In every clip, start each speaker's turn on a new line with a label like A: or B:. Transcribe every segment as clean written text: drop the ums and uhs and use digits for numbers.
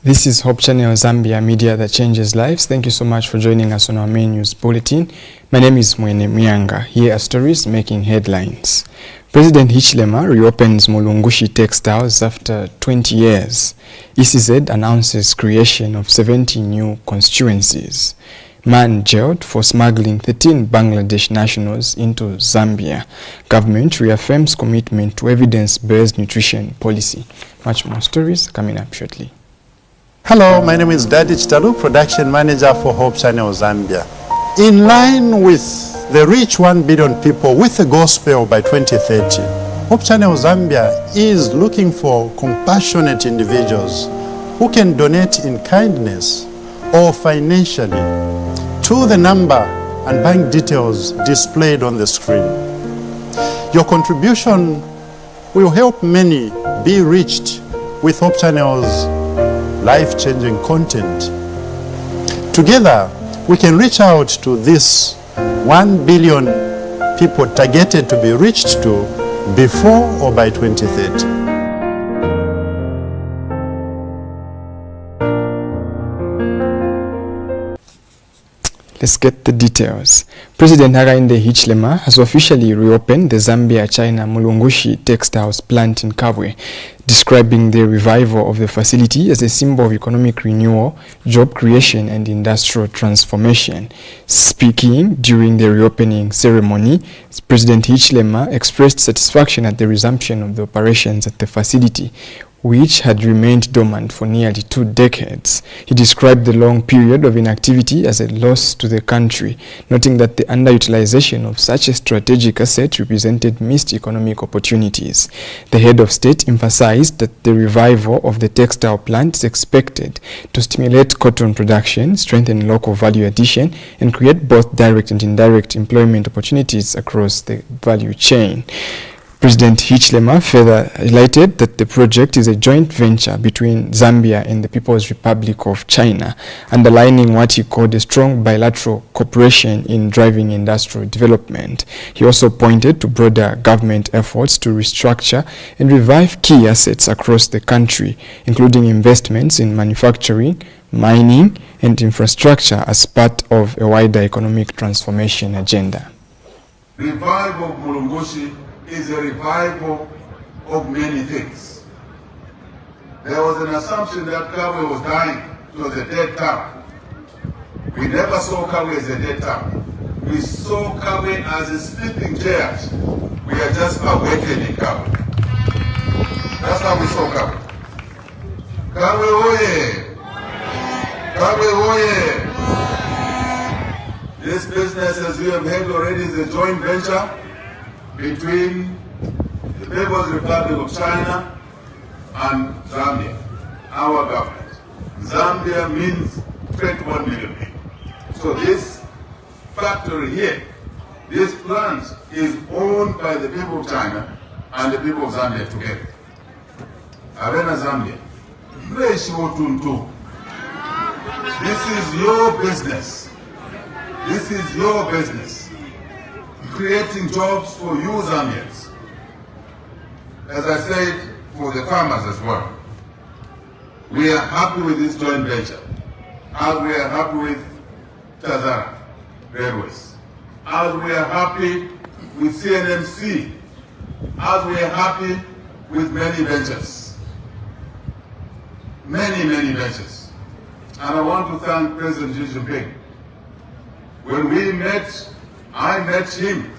A: This is Hope Channel Zambia, media that changes lives. Thank you so much for joining us on our main news bulletin. My name is Mwene Myanga. Here are stories making headlines. President HCZ reopens Mulungushi textiles after 20 years. HCZ announces creation of 70 new constituencies. Man jailed for smuggling 13 Bangladesh nationals into Zambia. Government reaffirms commitment to evidence-based nutrition policy. Much more stories coming up shortly.
B: Hello, my name is Daddy Chitalu, Production Manager for Hope Channel Zambia. In line with the reach 1 billion people with the gospel by 2030, Hope Channel Zambia is looking for compassionate individuals who can donate in kindness or financially to the number and bank details displayed on the screen. Your contribution will help many be reached with Hope Channel's life-changing content. Together, we can reach out to this 1 billion people targeted to be reached to before or by 2030.
A: Let's get the details. President Hakainde Hichilema has officially reopened the Zambia-China Mulungushi textiles plant in Kabwe, describing the revival of the facility as a symbol of economic renewal, job creation and industrial transformation. Speaking during the reopening ceremony, President Hichilema expressed satisfaction at the resumption of the operations at the facility, which had remained dormant for nearly 2 decades. He described the long period of inactivity as a loss to the country, noting that the underutilization of such a strategic asset represented missed economic opportunities. The head of state emphasized that the revival of the textile plant is expected to stimulate cotton production, strengthen local value addition, and create both direct and indirect employment opportunities across the value chain. President Hichilema further highlighted that the project is a joint venture between Zambia and the People's Republic of China, underlining what he called a strong bilateral cooperation in driving industrial development. He also pointed to broader government efforts to restructure and revive key assets across the country, including investments in manufacturing, mining, and infrastructure as part of a wider economic transformation agenda.
C: Revival of Mulungushi is a revival of many things. There was an assumption that Kabwe was dying. It was a dead town. We never saw Kabwe as a dead town. We saw Kabwe as a sleeping giant. We are just awakening Kabwe. That's how we saw Kabwe. Kabwe oye! Kabwe oye! This business, as you have heard already, is a joint venture between the People's Republic of China and Zambia, our government. Zambia means 21 million people. So this factory here, this plant is owned by the people of China and the people of Zambia together. Arena Zambia. This is your business. This is your business. Creating jobs for you Zambians. As I said, for the farmers as well. We are happy with this joint venture, as we are happy with Tazara Railways, as we are happy with CNMC, as we are happy with many ventures. Many ventures. And I want to thank President Xi Jinping. When we met, I met him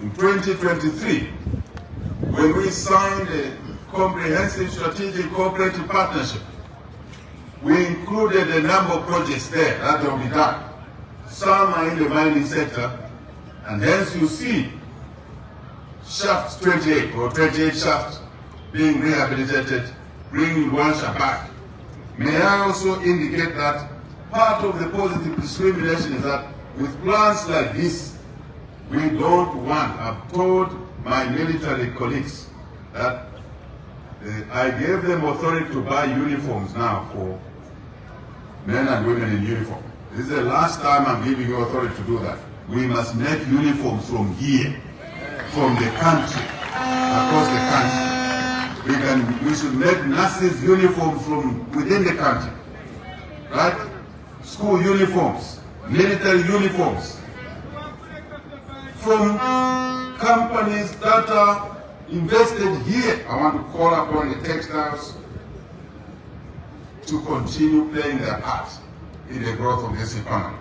C: in 2023 when we signed a comprehensive strategic cooperative partnership. We included a number of projects there that will be done. Some are in the mining sector, and hence you see shaft 28 or 28 shafts being rehabilitated, bringing one shaft back. May I also indicate that part of the positive discrimination is that with plans like this, we don't want, I've told my military colleagues that I gave them authority to buy uniforms now for men and women in uniform. This is the last time I'm giving you authority to do that. We must make uniforms from here, from the country, across the country. We should make nurses uniforms from within the country, right? School uniforms, military uniforms, from companies that are invested here. I want to call upon the textiles to continue playing their part in the growth of this economy.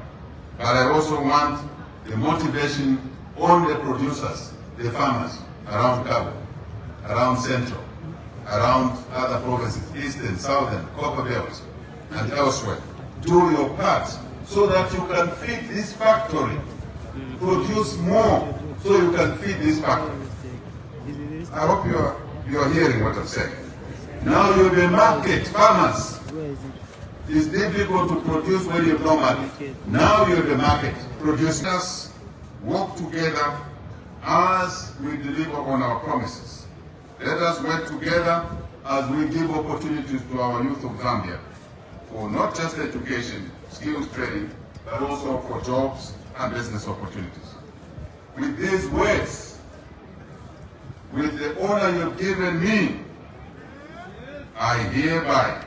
C: But I also want the motivation on the producers, the farmers around Cabo, around Central, around other provinces, Eastern, Southern, Copper Belt, and elsewhere. Do your part so that you can feed this factory. Produce more so you can feed this factory. I hope you are hearing what I'm saying. Now you have a market, farmers. It's difficult to produce when you have no market. Now you have a market. Producers work together as we deliver on our promises. Let us work together as we give opportunities to our youth of Zambia for not just education, skills training, but also for jobs and business opportunities. With these words, with the honor you've given me, I hereby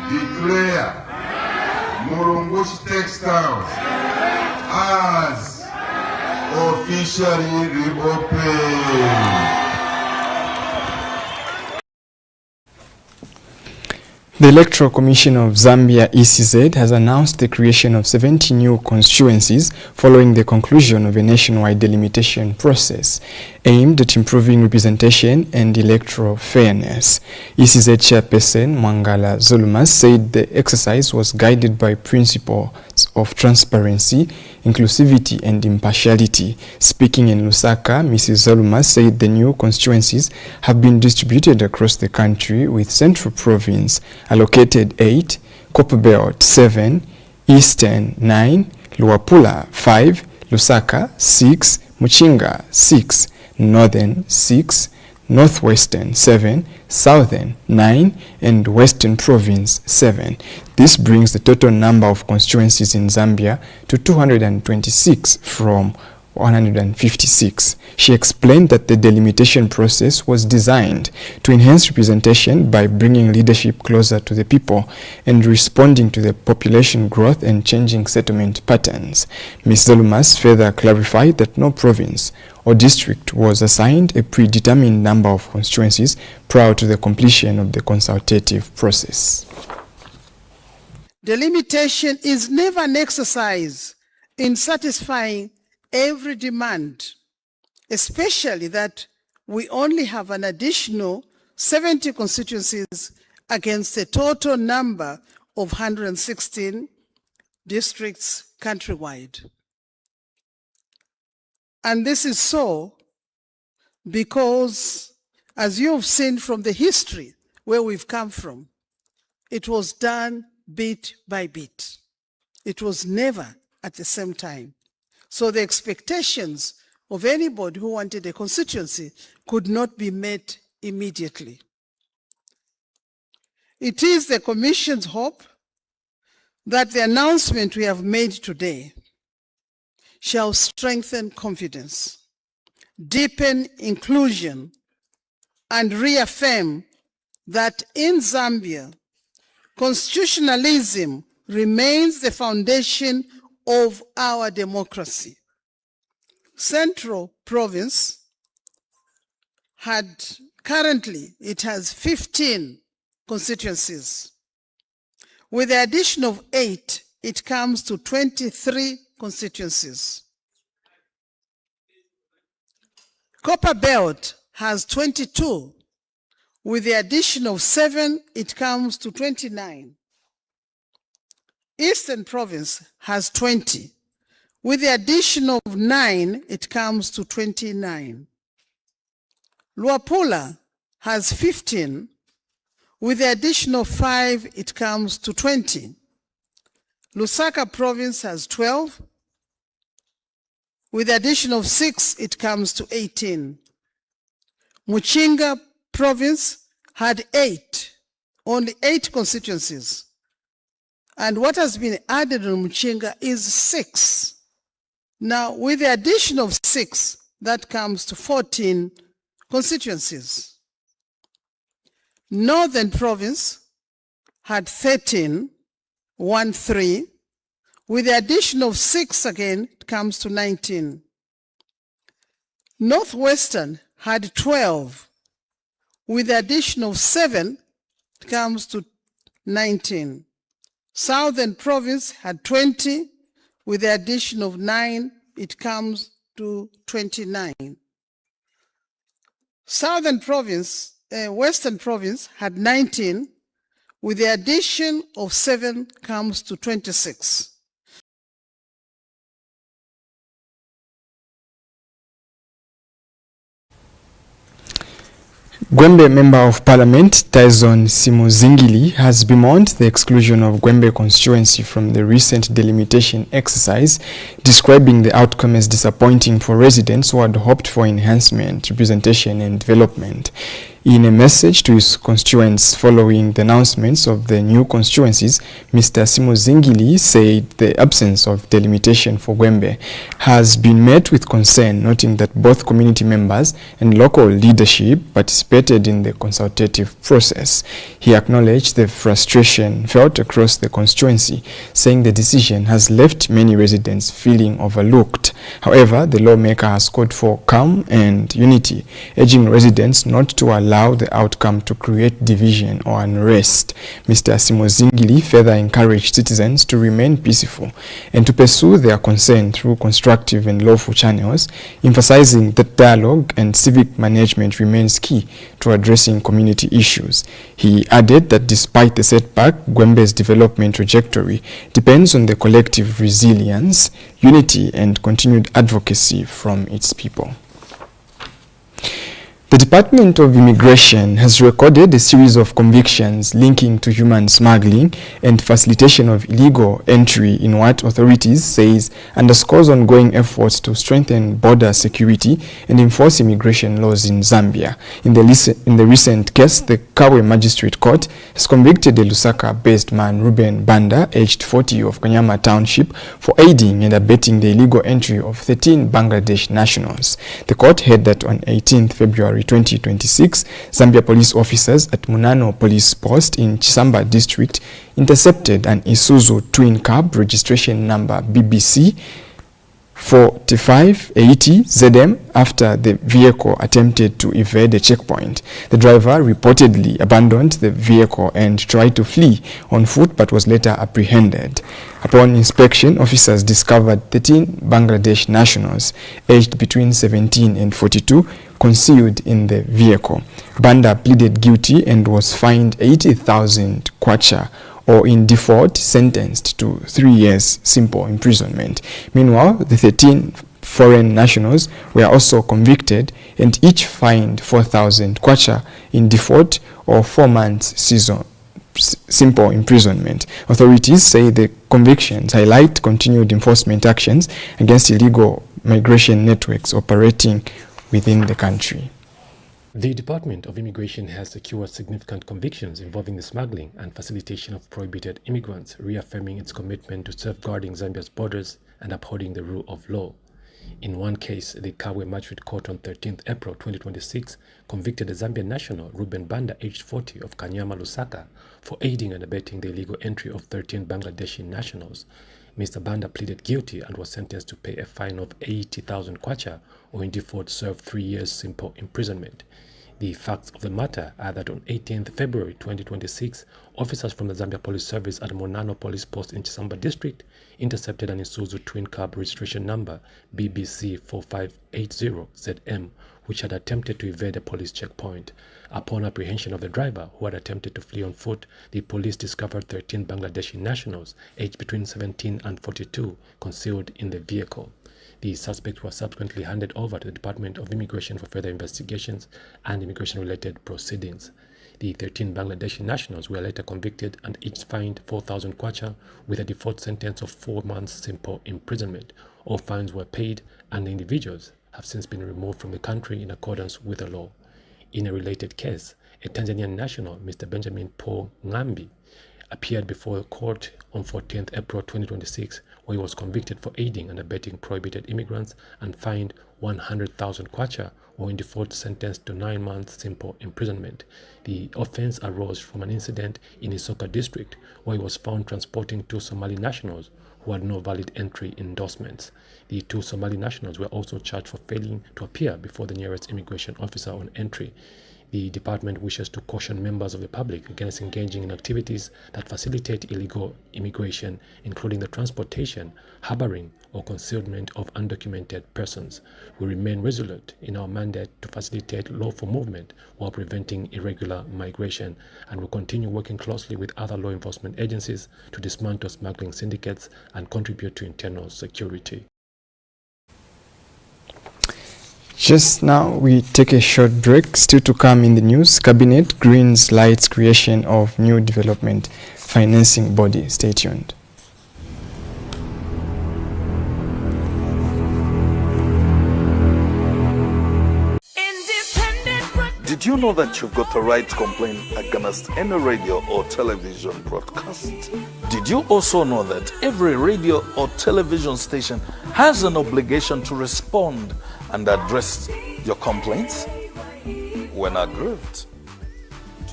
C: declare Mulungushi Textiles as officially reopened.
A: The Electoral Commission of Zambia HCZ has announced the creation of 70 new constituencies following the conclusion of a nationwide delimitation process aimed at improving representation and electoral fairness. HCZ chairperson Mwangala Zulumas said the exercise was guided by principles of transparency, inclusivity and impartiality. Speaking in Lusaka, Mrs. Zulumas said the new constituencies have been distributed across the country, with Central Province allocated 8, Copperbelt 7, Eastern 9, Luapula 5, Lusaka 6, Muchinga 6, Northern 6, Northwestern 7, Southern 9, and Western Province 7. This brings the total number of constituencies in Zambia to 226 from 156. She explained that the delimitation process was designed to enhance representation by bringing leadership closer to the people and responding to the population growth and changing settlement patterns. Ms. Zulumas further clarified that no province or district was assigned a predetermined number of constituencies prior to the completion of the consultative process.
D: Delimitation is never an exercise in satisfying every demand, especially that we only have an additional 70 constituencies against a total number of 116 districts countrywide. And this is so because, as you have seen from the history where we've come from, it was done bit by bit. It was never at the same time. So the expectations of anybody who wanted a constituency could not be met immediately. It is the Commission's hope that the announcement we have made today shall strengthen confidence, deepen inclusion, and reaffirm that in Zambia, constitutionalism remains the foundation of our democracy. Central Province currently it has 15 constituencies. With the addition of 8, it comes to 23 constituencies. Copperbelt has 22. With the addition of 7, it comes to 29. Eastern Province has 20. With the addition of 9, it comes to 29. Luapula has 15. With the addition of 5, it comes to 20. Lusaka Province has 12. With the addition of 6, it comes to 18. Muchinga Province had 8, only 8 constituencies. And what has been added on Muchinga is 6. Now, with the addition of 6, that comes to 14 constituencies. Northern Province had 13, 1-3. With the addition of 6 again, it comes to 19. Northwestern had 12. With the addition of 7, it comes to 19. Southern Province had 20. With the addition of 9, it comes to 29. Southern Province, Western Province had 19. With the addition of 7 comes to 26.
A: Gwembe Member of Parliament Tyson Simuzingili has bemoaned the exclusion of Gwembe constituency from the recent delimitation exercise, describing the outcome as disappointing for residents who had hoped for enhancement, representation and development. In a message to his constituents following the announcements of the new constituencies, Mr. Simuzingili said the absence of delimitation for Gwembe has been met with concern, noting that both community members and local leadership participated in the consultative process. He acknowledged the frustration felt across the constituency, saying the decision has left many residents feeling overlooked. However, the lawmaker has called for calm and unity, urging residents not to allow the outcome to create division or unrest. Mr. Simuzingili further encouraged citizens to remain peaceful and to pursue their concern through constructive and lawful channels, emphasizing that dialogue and civic management remains key to addressing community issues. He added that despite the setback, Gwembe's development trajectory depends on the collective resilience, unity and continued advocacy from its people. The Department of Immigration has recorded a series of convictions linking to human smuggling and facilitation of illegal entry in what authorities says underscores ongoing efforts to strengthen border security and enforce immigration laws in Zambia. In the recent case, the Kabwe Magistrate Court has convicted a Lusaka-based man, Ruben Banda, aged 40, of Kanyama Township, for aiding and abetting the illegal entry of 13 Bangladesh nationals. The court held that on 18th February 2026, Zambia police officers at Munano Police Post in Chisamba District intercepted an Isuzu twin cab registration number BBC 4580 ZM after the vehicle attempted to evade a checkpoint. The driver reportedly abandoned the vehicle and tried to flee on foot but was later apprehended. Upon inspection, officers discovered 13 Bangladesh nationals aged between 17 and 42 concealed in the vehicle. Banda pleaded guilty and was fined 80,000 kwacha, or in default sentenced to 3 years simple imprisonment. Meanwhile, the 13 foreign nationals were also convicted and each fined 4,000 kwacha in default or 4 months simple imprisonment. Authorities say the convictions highlight continued enforcement actions against illegal migration networks operating within the country.
E: The Department of Immigration has secured significant convictions involving the smuggling and facilitation of prohibited immigrants, reaffirming its commitment to safeguarding Zambia's borders and upholding the rule of law. In one case, the Kabwe Magistrate Court on 13th April 2026 convicted a Zambian national, Ruben Banda, aged 40, of Kanyama, Lusaka, for aiding and abetting the illegal entry of 13 Bangladeshi nationals. Mr. Banda pleaded guilty and was sentenced to pay a fine of 80,000 kwacha, or in default serve 3 years simple imprisonment. The facts of the matter are that on 18th February 2026, officers from the Zambia Police Service at Monano Police Post in Chisamba District intercepted an Isuzu twin cab registration number BBC 4580 ZM, which had attempted to evade a police checkpoint. Upon apprehension of the driver, who had attempted to flee on foot, the police discovered 13 Bangladeshi nationals aged between 17 and 42 concealed in the vehicle. The suspects were subsequently handed over to the Department of Immigration for further investigations and immigration-related proceedings. The 13 Bangladeshi nationals were later convicted and each fined 4,000 kwacha with a default sentence of 4 months simple imprisonment. All fines were paid and the individuals have since been removed from the country in accordance with the law. In a related case, a Tanzanian national, Mr. Benjamin Paul Ngambi, appeared before the court on 14th April 2026, where he was convicted for aiding and abetting prohibited immigrants and fined 100,000 kwacha, or in default sentenced to 9 months simple imprisonment. The offense arose from an incident in Isoka district where he was found transporting 2 Somali nationals who had no valid entry endorsements. The 2 Somali nationals were also charged for failing to appear before the nearest immigration officer on entry. The department wishes to caution members of the public against engaging in activities that facilitate illegal immigration, including the transportation, harboring, or concealment of undocumented persons. We remain resolute in our mandate to facilitate lawful movement while preventing irregular migration, and will continue working closely with other law enforcement agencies to dismantle smuggling syndicates and contribute to internal security.
A: Just now, we take a short break. Still to come in the news, Cabinet greens lights creation of new development financing body. Stay tuned.
F: Did you know that you've got the right to complain against any radio or television broadcast? Did you also know that every radio or television station has an obligation to respond and address your complaints when aggrieved?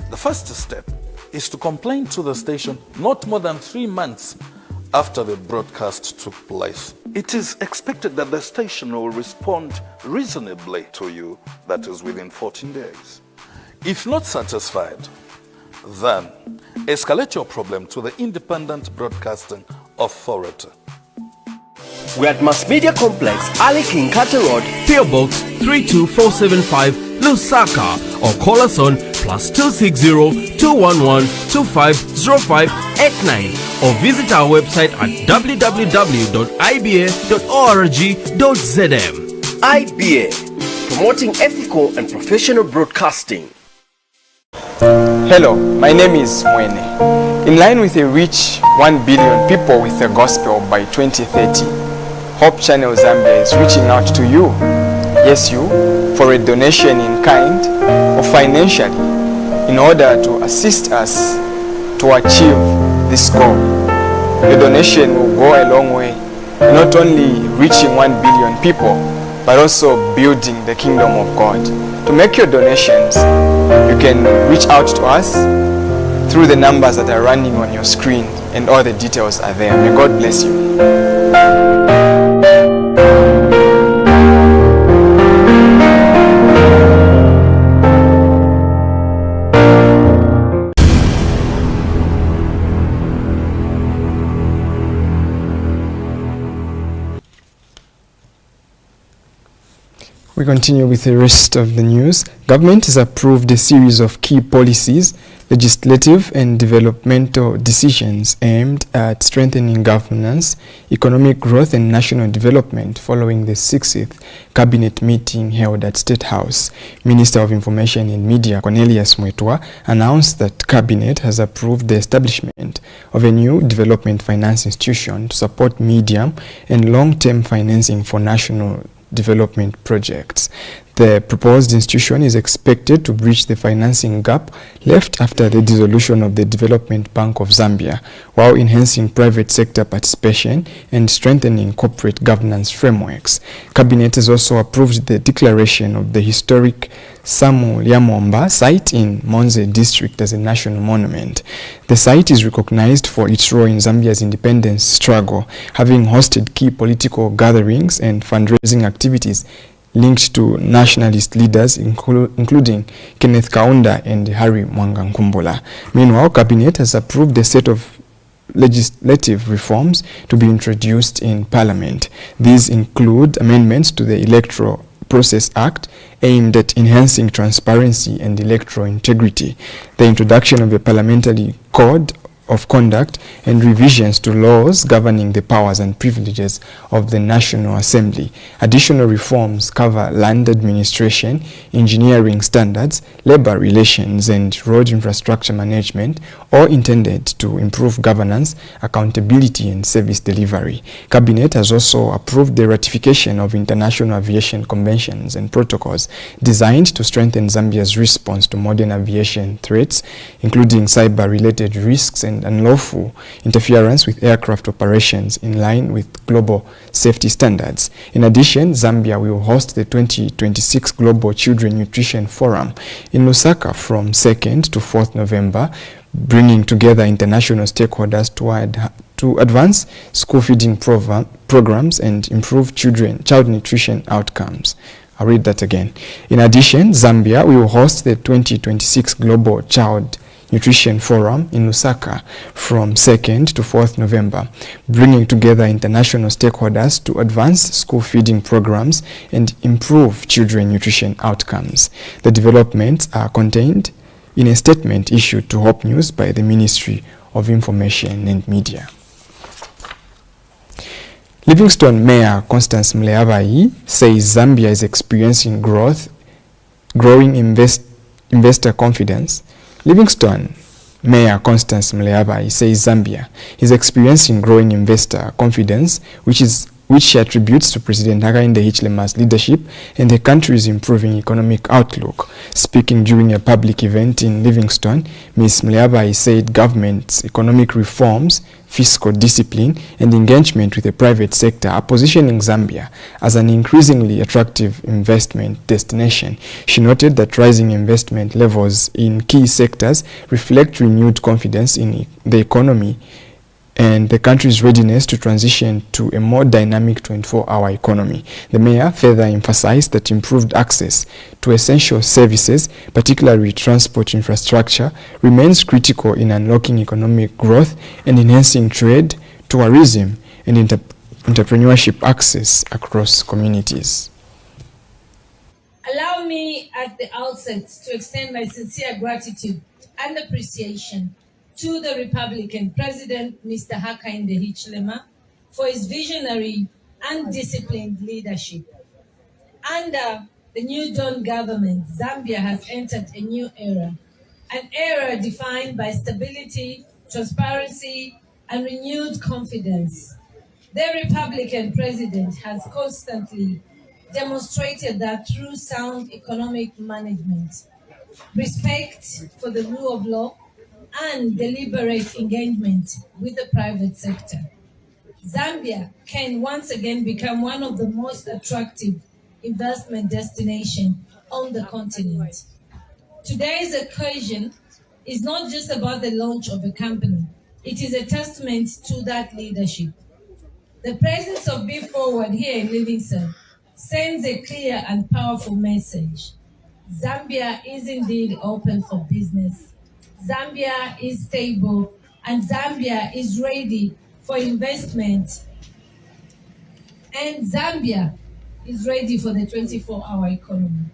F: The first step is to complain to the station not more than 3 months after the broadcast took place. It is expected that the station will respond reasonably to you, that is within 14 days. If not satisfied, then escalate your problem to the Independent Broadcasting Authority.
G: We're at Mass Media Complex, Ali King Carter Road, PO Box 32475, Lusaka, or call us on +260 211 250589, or visit our website at www.iba.org.zm. IBA, promoting ethical and professional broadcasting.
A: Hello, my name is Mwene. In line with a reach 1 billion people with the gospel by 2030, Hope Channel Zambia is reaching out to you, yes you, for a donation in kind or financially in order to assist us to achieve this goal. Your donation will go a long way in not only reaching 1 billion people, but also building the kingdom of God. To make your donations, you can reach out to us through the numbers that are running on your screen, and all the details are there. May God bless you. We continue with the rest of the news. Government has approved a series of key policies, legislative and developmental decisions aimed at strengthening governance, economic growth and national development following the 60th Cabinet meeting held at State House. Minister of Information and Media Cornelius Mwetwa announced that Cabinet has approved the establishment of a new development finance institution to support medium and long-term financing for national development projects. The proposed institution is expected to bridge the financing gap left after the dissolution of the Development Bank of Zambia, while enhancing private sector participation and strengthening corporate governance frameworks. Cabinet has also approved the declaration of the historic Samu Lyamomba site in Monze district as a national monument. The site is recognized for its role in Zambia's independence struggle, having hosted key political gatherings and fundraising activities linked to nationalist leaders including Kenneth Kaunda and Harry Mwangankumbula. Meanwhile, Cabinet has approved a set of legislative reforms to be introduced in Parliament. These include amendments to the Electoral Process Act aimed at enhancing transparency and electoral integrity, the introduction of a parliamentary code of conduct, and revisions to laws governing the powers and privileges of the National Assembly. Additional reforms cover land administration, engineering standards, labor relations, and road infrastructure management, all intended to improve governance, accountability, and service delivery. Cabinet has also approved the ratification of international aviation conventions and protocols designed to strengthen Zambia's response to modern aviation threats, including cyber-related risks and and unlawful interference with aircraft operations in line with global safety standards. In addition, Zambia will host the 2026 Global Children Nutrition Forum in Lusaka from 2nd to 4th November, bringing together international stakeholders to advance school feeding programs and improve child nutrition outcomes. I'll read that again. In addition, Zambia will host the 2026 Global Child Nutrition Forum in Lusaka from 2nd to 4th November, bringing together international stakeholders to advance school feeding programs and improve children nutrition outcomes. The developments are contained in a statement issued to Hope News by the Ministry of Information and Media. Livingstone Mayor Constance Mleabai says Zambia is experiencing growing investor confidence. Livingstone Mayor Constance Mleabai says Zambia is experiencing growing investor confidence, which she attributes to President Hakainde Hichilema's leadership and the country's improving economic outlook. Speaking during a public event in Livingstone, Ms. Mleabai said government's economic reforms, fiscal discipline, and engagement with the private sector are positioning Zambia as an increasingly attractive investment destination. She noted that rising investment levels in key sectors reflect renewed confidence in the economy and the country's readiness to transition to a more dynamic 24-hour economy. The mayor further emphasized that improved access to essential services, particularly transport infrastructure, remains critical in unlocking economic growth and enhancing trade, tourism, and entrepreneurship access across communities.
H: Allow me at the outset to extend my sincere gratitude and appreciation to the Republican President, Mr. Hakainde Hichilema, for his visionary and disciplined leadership. Under the new Dawn government, Zambia has entered a new era, an era defined by stability, transparency, and renewed confidence. The Republican President has constantly demonstrated that through sound economic management, respect for the rule of law, and deliberate engagement with the private sector, Zambia can once again become one of the most attractive investment destinations on the continent. Today's occasion is not just about the launch of a company. It is a testament to that leadership. The presence of Be Forward here in Livingstone sends a clear and powerful message. Zambia is indeed open for business. Zambia is stable, and Zambia is ready for investment. And Zambia is ready for the 24-hour economy.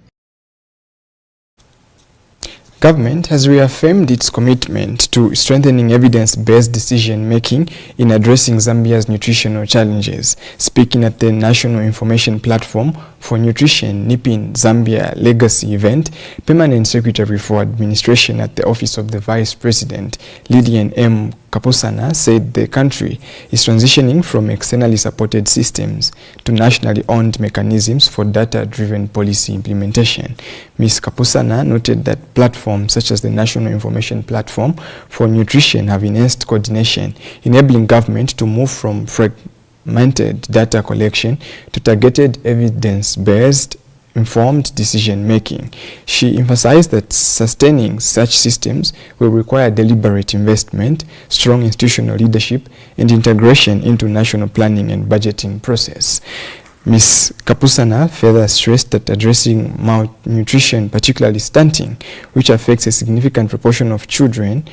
A: Government has reaffirmed its commitment to strengthening evidence-based decision-making in addressing Zambia's nutritional challenges. Speaking at the National Information Platform for Nutrition NIPIN Zambia Legacy event, Permanent Secretary for Administration at the Office of the Vice President, Lillian M. Kapusana, said the country is transitioning from externally supported systems to nationally owned mechanisms for data-driven policy implementation. Ms. Kapusana noted that platforms such as the National Information Platform for Nutrition have enhanced coordination, enabling government to move from fragmented data collection to targeted evidence-based informed decision-making. She emphasized that sustaining such systems will require deliberate investment, strong institutional leadership, and integration into national planning and budgeting process. Ms. Kapusana further stressed that addressing malnutrition, particularly stunting, which affects a significant proportion of children,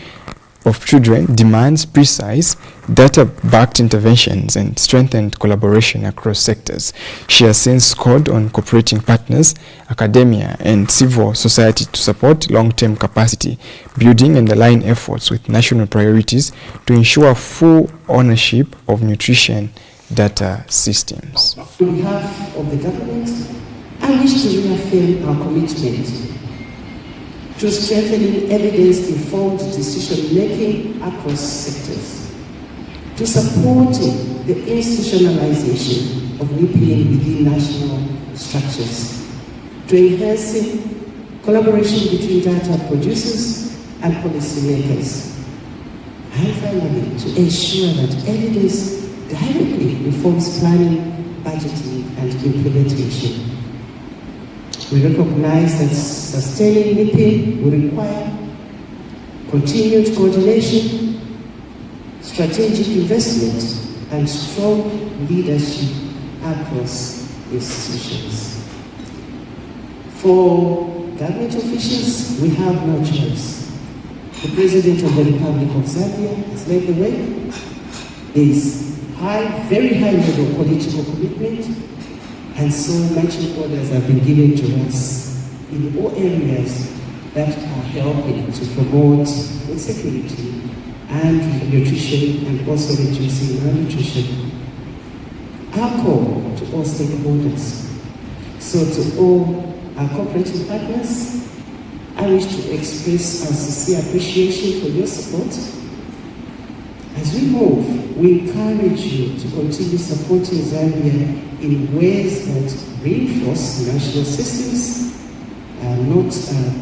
A: demands precise, data-backed interventions and strengthened collaboration across sectors. She has since called on cooperating partners, academia, and civil society to support long-term capacity building and align efforts with national priorities to ensure full ownership of nutrition data systems.
I: On behalf of the government, I wish to reaffirm our commitment to strengthening evidence-informed decision-making across sectors, to supporting the institutionalization of NIPIN within national structures, to enhancing collaboration between data producers and policymakers. I And finally, to ensure that evidence directly informs planning, budgeting, and implementation. We recognize that sustaining NIPE will require continued coordination, strategic investment, and strong leadership across institutions. For government officials, we have no choice. The President of the Republic of Zambia has led the way. There is very high level of political commitment, and so matching orders have been given to us in all areas that are helping to promote food security and nutrition, and also reducing malnutrition. Our call to all stakeholders. So to all our cooperating partners, I wish to express our sincere appreciation for your support. As we move, we encourage you to continue supporting Zambia in ways that reinforce national systems, not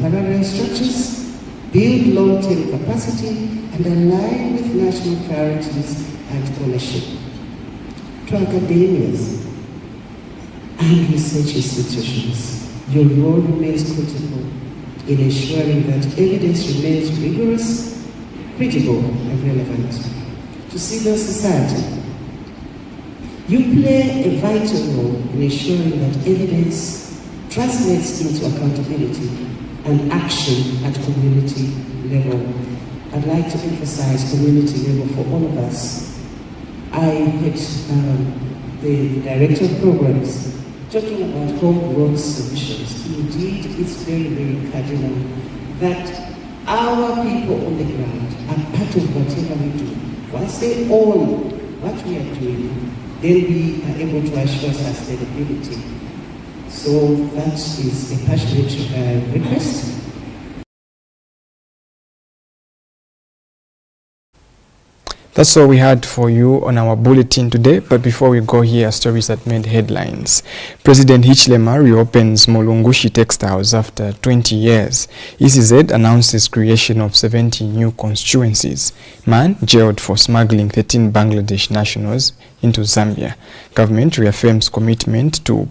I: parallel structures, build long-term capacity, and align with national priorities and ownership. To academias and research institutions, your role remains critical in ensuring that evidence remains rigorous, credible, and relevant. To civil society, you play a vital role in ensuring that evidence translates into accountability and action at community level. I'd like to emphasize community level for all of us. I had the Director of Programs talking about homegrown solutions. Indeed, it's very, very cardinal that our people on the ground are part of whatever we do. Once they own what we are doing, then we are able to assure sustainability. So that is a passionate request.
A: That's all we had for you on our bulletin today, but before we go, here are stories that made headlines. President Hichilema reopens Mulungushi Textiles after 20 years. HCZ announces creation of 70 new constituencies. Man jailed for smuggling 13 Bangladesh nationals into Zambia. Government reaffirms commitment to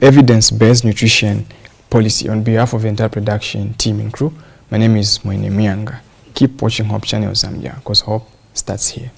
A: evidence-based nutrition policy. On behalf of the entire production team and crew, my name is Mwene Mianga. Keep watching Hope Channel Zambia, because hope starts here.